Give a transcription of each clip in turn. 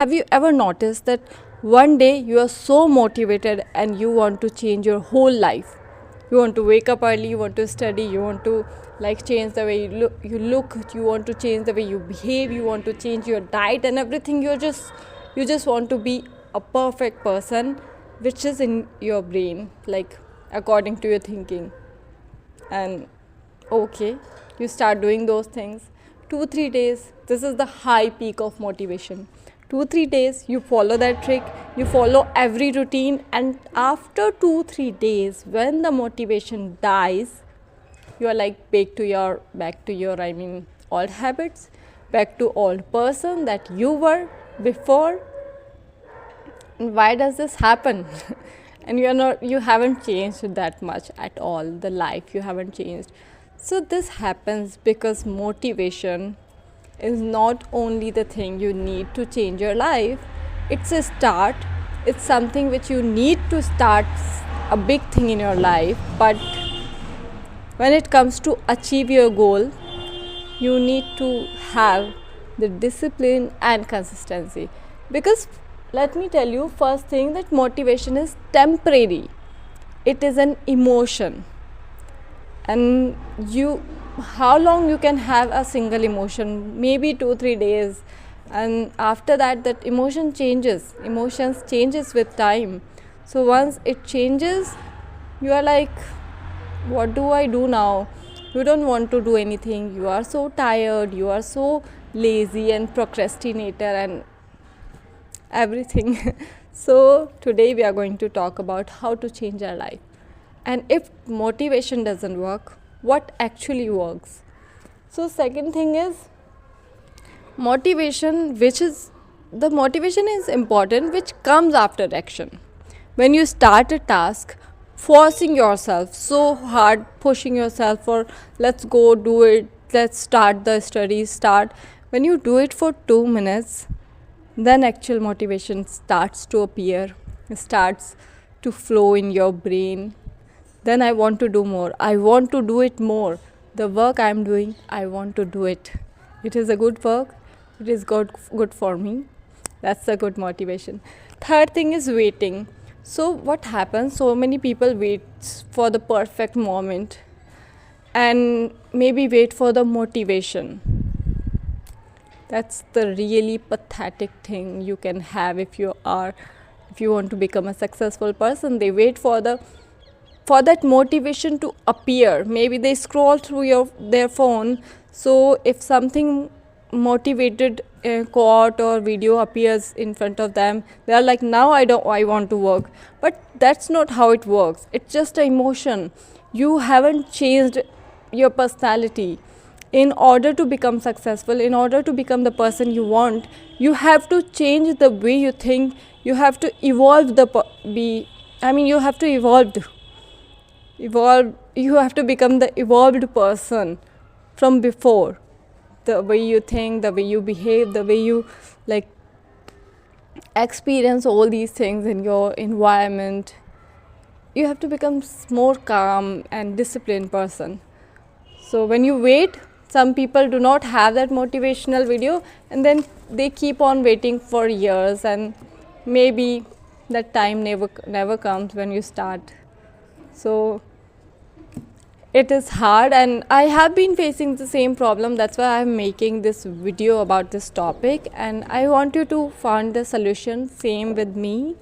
Have you ever noticed that one day you are so motivated and you want to change your whole life? You want to wake up early, you want to study, you want to change the way you look, you want to change the way you behave, you want to change your diet and everything. You just want to be a perfect person, which is in your brain, according to your thinking. And okay, you start doing those things. 2 3 days, this is the high peak of motivation. 2 3 days you follow that trick, you follow every routine, and after 2 3 days when the motivation dies, you are back to your old habits, back to old person that you were before. And why does this happen? And you haven't changed that much at all, the life you haven't changed. So this happens because motivation is not only the thing you need to change your life. It's a start, it's something which you need to start, a big thing in your life. But when it comes to achieve your goal, you need to have the discipline and consistency. Because let me tell you, first thing, that motivation is temporary, it is an emotion. And you how long you can have a single emotion? Maybe 2 3 days, and after that, that emotions changes with time. So once it changes, you are like, what do I do now? You don't want to do anything, you are so tired, you are so lazy and procrastinator and everything. So today we are going to talk about how to change our life. And if motivation doesn't work, what actually works? So second thing is motivation, which is the motivation is important, which comes after action. When you start a task, forcing yourself so hard, pushing yourself for, let's go do it, let's start the study, start. When you do it for 2 minutes, then actual motivation starts to appear, starts to flow in your brain. Then I want to do more, I want to do it more. The work I'm doing, I want to do it. It is a good work, it is good for me. That's a good motivation. Third thing is waiting. So what happens, so many people wait for the perfect moment and maybe wait for the motivation. That's the really pathetic thing you can have. If you want to become a successful person, they wait for that motivation to appear. Maybe they scroll through their phone. So if something motivated quote or video appears in front of them, they are like, now I want to work. But that's not how it works. It's just an emotion. You haven't changed your personality. In order to become successful, in order to become the person you want, you have to change the way you think. You have to evolve you have to evolve. You have to become the evolved person from before. The way you think, the way you behave, the way you like experience all these things in your environment. You have to become more calm and disciplined person. So when you wait, some people do not have that motivational video, and then they keep on waiting for years, and maybe that time never comes when you start. So it is hard, and I have been facing the same problem. That's why I'm making this video about this topic, and I want you to find the solution. Same with me,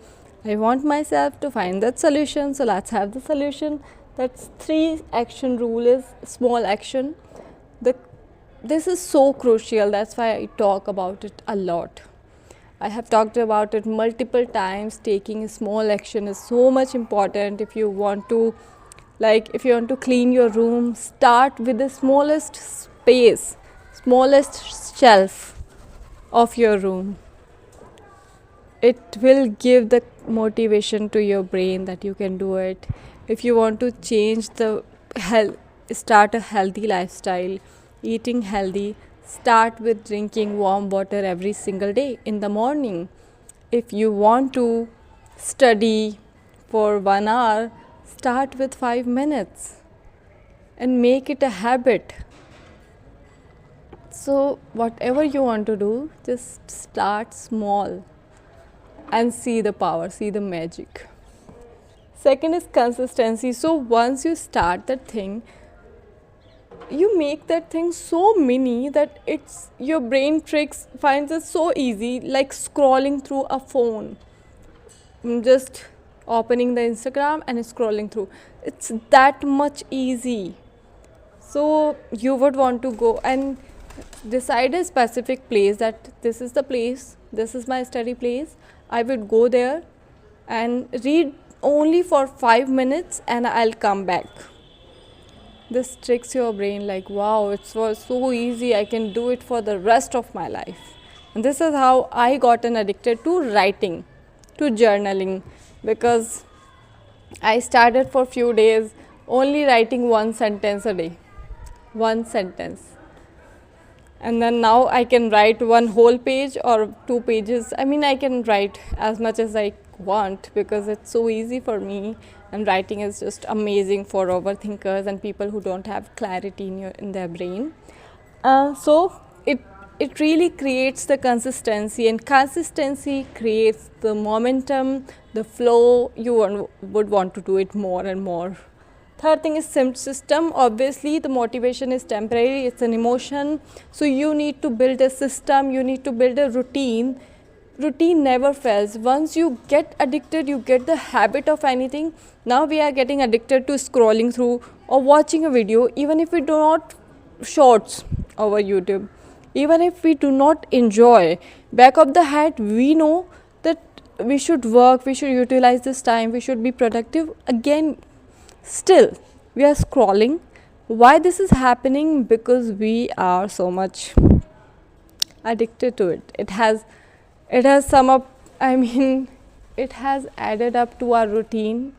I want myself to find that solution. So let's have the solution. That's 3 action rule is small action. This is so crucial, that's why I talk about it a lot. I have talked about it multiple times. Taking a small action is so much important. If you want to clean your room, start with the smallest space, smallest shelf of your room. It will give the motivation to your brain that you can do it. If you want to change the health, start a healthy lifestyle, eating healthy, start with drinking warm water every single day in the morning. If you want to study for 1 hour, start with 5 minutes and make it a habit. So whatever you want to do, just start small and see the power, see the magic. Second is consistency. So once you start that thing, you make that thing so mini that it's your brain tricks finds it so easy, like scrolling through a phone. Just opening the Instagram and scrolling through. It's that much easy. So you would want to go and decide a specific place, that this is the place, this is my study place. I would go there and read only for 5 minutes and I'll come back. This tricks your brain like, wow, it was so easy, I can do it for the rest of my life. And this is how I gotten addicted to writing, to journaling, because I started for few days only writing one sentence a day. One sentence. And then now I can write one whole page or 2 pages. I mean, I can write as much as I want because it's so easy for me, and writing is just amazing for overthinkers and people who don't have clarity in their brain. So it really creates the consistency, and consistency creates the momentum, the flow. You would want to do it more and more. Third thing is system. Obviously, the motivation is temporary, it's an emotion. So you need to build a system, you need to build a routine. Routine never fails. Once you get addicted, you get the habit of anything. Now we are getting addicted to scrolling through or watching a video, even if we do not shorts over YouTube. Even if we do not enjoy, back of the head, we know that we should work, we should utilize this time, we should be productive. Again, still we are scrolling. Why this is happening? Because we are so much addicted to it. It has sum up, I mean, it has added up to our routine.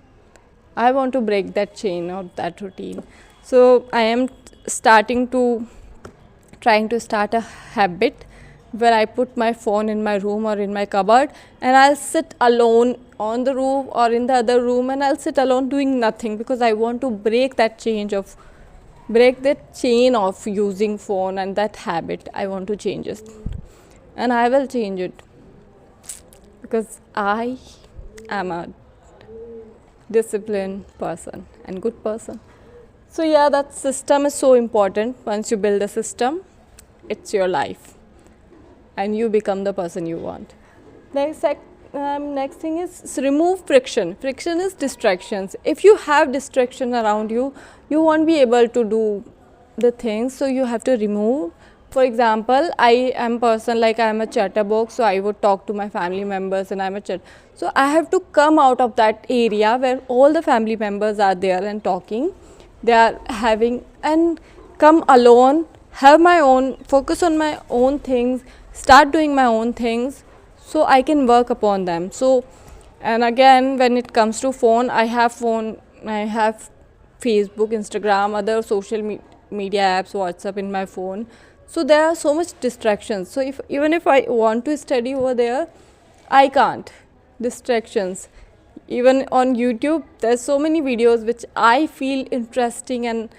I want to break that chain or that routine. So I am trying to start a habit where I put my phone in my room or in my cupboard, and I'll sit alone on the roof or in the other room, and I'll sit alone doing nothing, because I want to break that chain of using phone, and that habit I want to change it. And I will change it because I am a disciplined person and good person. So yeah, that system is so important. Once you build a system, it's your life and you become the person you want. Next thing is remove friction. Friction is distractions. If you have distraction around you, you won't be able to do the things, so you have to remove. For example, I am a person, like I am a chatterbox, so I would talk to my family members and I'm a chat. So I have to come out of that area where all the family members are there and talking. They are having, and come alone, have my own, focus on my own things, start doing my own things, so I can work upon them. So, and again, when it comes to phone, I have Facebook, Instagram, other social media apps, WhatsApp in my phone. So there are so much distractions. So even if I want to study over there, I can't. Distractions. Even on YouTube, there's so many videos which I feel interesting and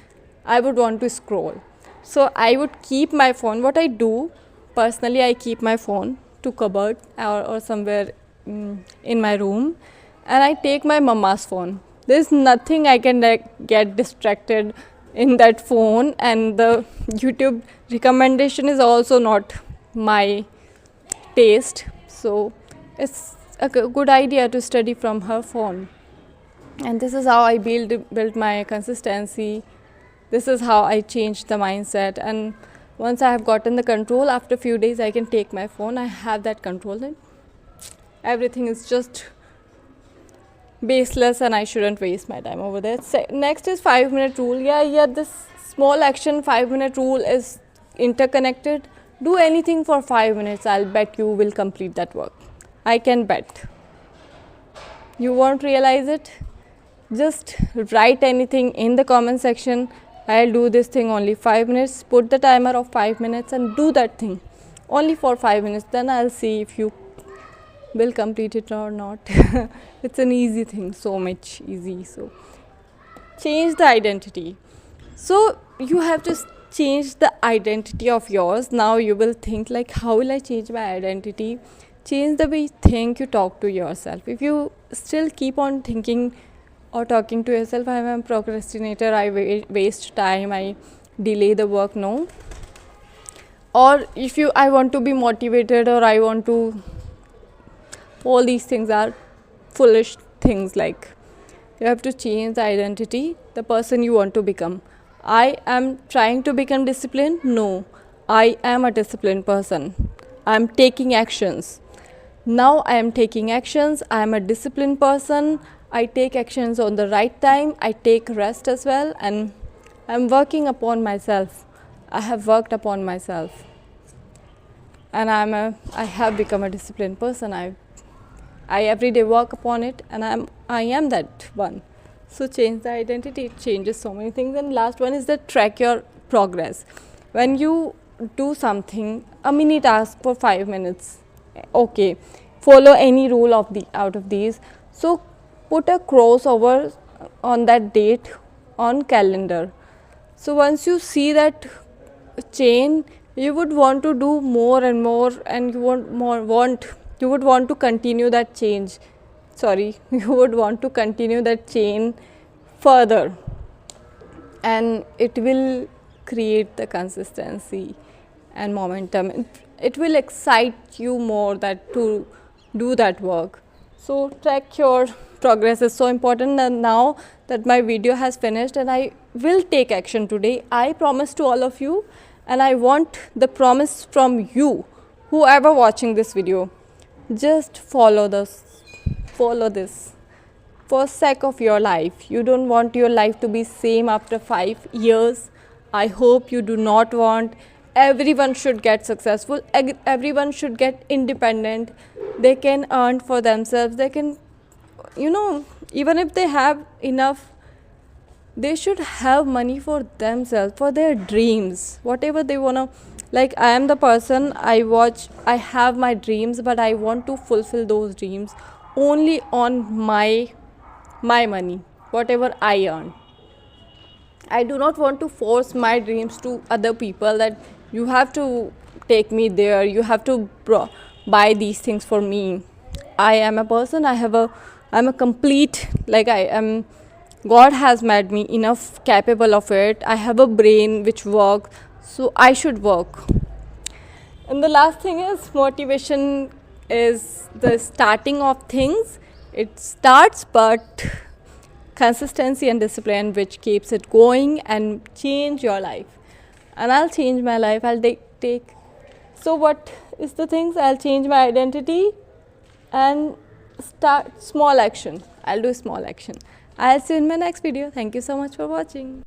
I would want to scroll. So I would keep my phone. What I do, personally, I keep my phone to cupboard or somewhere in my room, and I take my mama's phone. There's nothing I can get distracted in that phone, and the YouTube recommendation is also not my taste. So it's a good idea to study from her phone. And this is how I build my consistency. This is how I changed the mindset. And once I have gotten the control, after a few days I can take my phone. I have that control, and everything is just baseless, and I shouldn't waste my time over there. Next is 5-minute rule. Yeah, this small action 5-minute rule is interconnected. Do anything for 5 minutes. I'll bet you will complete that work. I can bet. You won't realize it. Just write anything in the comment section. I'll do this thing only 5 minutes. Put the timer of 5 minutes and do that thing only for 5 minutes. Then I'll see if you will complete it or not. It's an easy thing, so much easy. So change the identity. So you have to change the identity of yours. Now you will think like, how will I change my identity? Change the way you think, you talk to yourself. If you still keep on thinking or talking to yourself, I am a procrastinator, I waste time, I delay the work, no. Or if you, I want to be motivated, or I want to, all these things are foolish things. Like, you have to change the identity, the person you want to become. I am trying to become disciplined. No, I am a disciplined person. I am taking actions. Now I am taking actions. I am a disciplined person. I take actions on the right time. I take rest as well, and I am working upon myself. I have worked upon myself, and I have become a disciplined person. I every day work upon it, and I am that one. So change the identity. It changes so many things. And last one is that track your progress. When you do something, a mini task for 5 minutes, okay, follow any rule of the out of these. So put a crossover on that date on calendar. So once you see that chain, you would want to do more and more, and you would want to continue that change. You would want to continue that chain further, and it will create the consistency and momentum. It will excite you more that to do that work. So track your progress is so important. And now that my video has finished, and I will take action today, I promise to all of you, and I want the promise from you, whoever watching this video. Just follow this for sake of your life. You don't want your life to be same after 5 years. I hope you do not want. Everyone should get successful. Everyone should get independent. They can earn for themselves. They can, even if they have enough, they should have money for themselves, for their dreams, whatever they want to. Like, I am the person, I have my dreams, but I want to fulfill those dreams only on my money, whatever I earn. I do not want to force my dreams to other people, that you have to take me there, you have to buy these things for me. I am a person, I'm a complete, God has made me enough capable of it. I have a brain which works, so I should work. And the last thing is, motivation is the starting of things. It starts, but consistency and discipline which keeps it going and change your life. And I'll change my life. I'll take. So what is the things? I'll change my identity and start small action. I'll do small action. I'll see you in my next video. Thank you so much for watching.